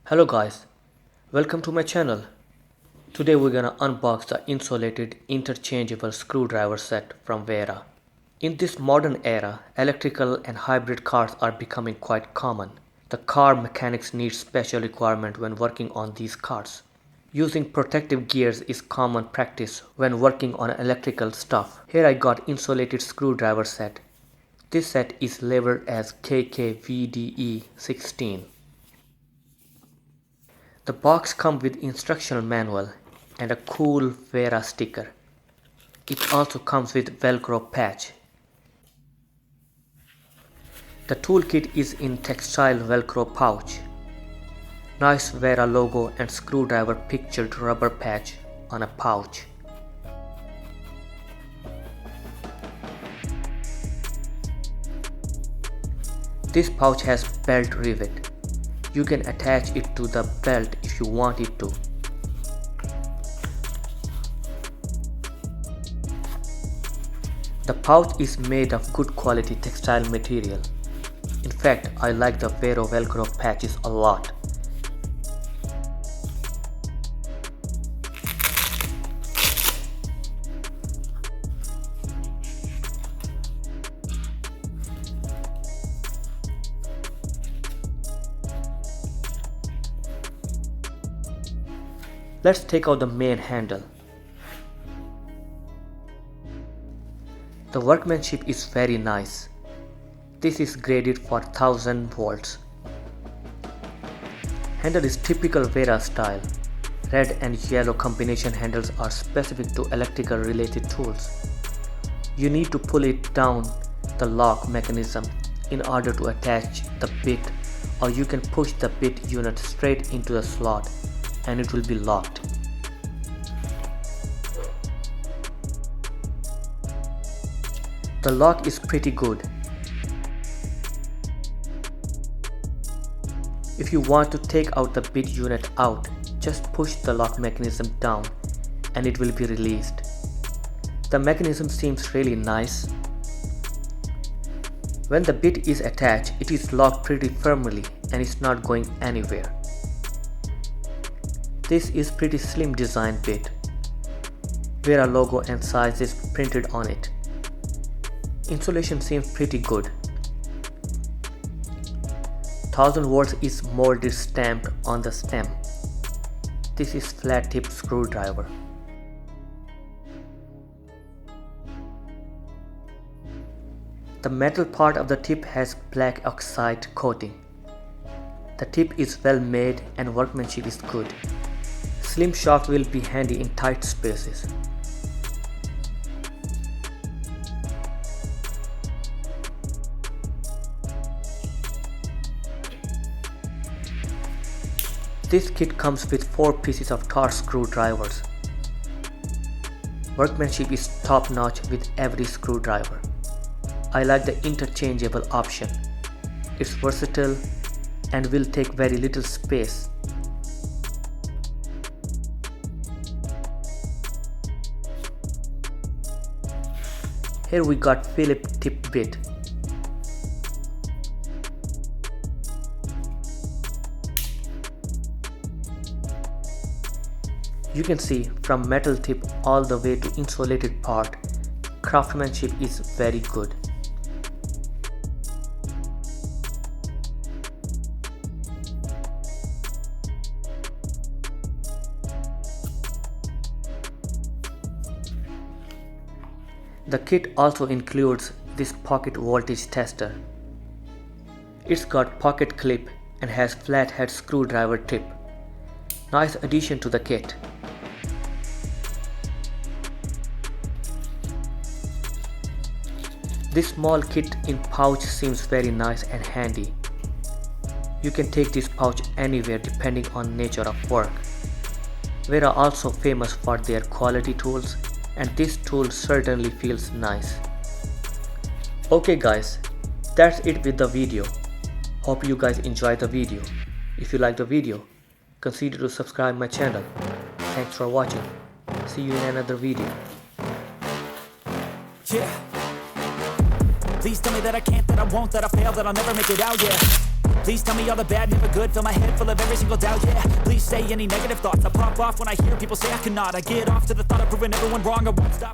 Hello guys, welcome to my channel. Today we're gonna unbox the insulated interchangeable screwdriver set from Wera. In this modern era, electrical and hybrid cars are becoming quite common. The car mechanics need special requirement when working on these cars. Using protective gears is common practice when working on electrical stuff. Here I got insulated screwdriver set. This set is labeled as KK VDE 16. The box comes with instructional manual and a cool Wera sticker. It also comes with Velcro patch. The toolkit is in textile Velcro pouch. Nice Wera logo and screwdriver pictured rubber patch on a pouch. This pouch has belt rivet. You can attach it to the belt if you want it to. The pouch is made of good quality textile material. In fact, I like the Wera Velcro patches a lot. Let's take out the main handle. The workmanship is very nice. This is graded for 1000 volts. Handle is typical Wera style. Red and yellow combination handles are specific to electrical related tools. You need to pull it down the lock mechanism in order to attach the bit, or you can push the bit unit straight into the slot and it will be locked. The lock is pretty good. If you want to take out the bit unit out, just push the lock mechanism down and it will be released. The mechanism seems really nice. When the bit is attached, it is locked pretty firmly and it's not going anywhere. This is pretty slim design bit. Wera logo and size is printed on it. Insulation seems pretty good. 1000 volts is molded stamped on the stem. This is flat tip screwdriver. The metal part of the tip has black oxide coating. The tip is well made and workmanship is good. Slim shaft will be handy in tight spaces. This kit comes with 4 pieces of Torx screwdrivers. Workmanship is top notch with every screwdriver. I like the interchangeable option. It's versatile and will take very little space. Here we got Philip tip bit. You can see from metal tip all the way to insulated part, craftsmanship is very good. The kit also includes this pocket voltage tester. It's got pocket clip and has flat head screwdriver tip. Nice addition to the kit. This small kit in pouch seems very nice and handy. You can take this pouch anywhere depending on nature of work. Wera also famous for their quality tools, and this tool certainly feels nice. Okay guys, that's it with the video. Hope you guys enjoyed the video. If you like the video, consider to subscribe my channel. Thanks for watching. See you in another video. Yeah. Please tell me that I can't, that I won't, that I fail, that I'll never make it out, yeah. Please tell me all the bad, never good. Fill my head full of every single doubt, yeah. Please say any negative thoughts. I pop off when I hear people say I cannot. I get off to the thought of proving everyone wrong. I won't stop.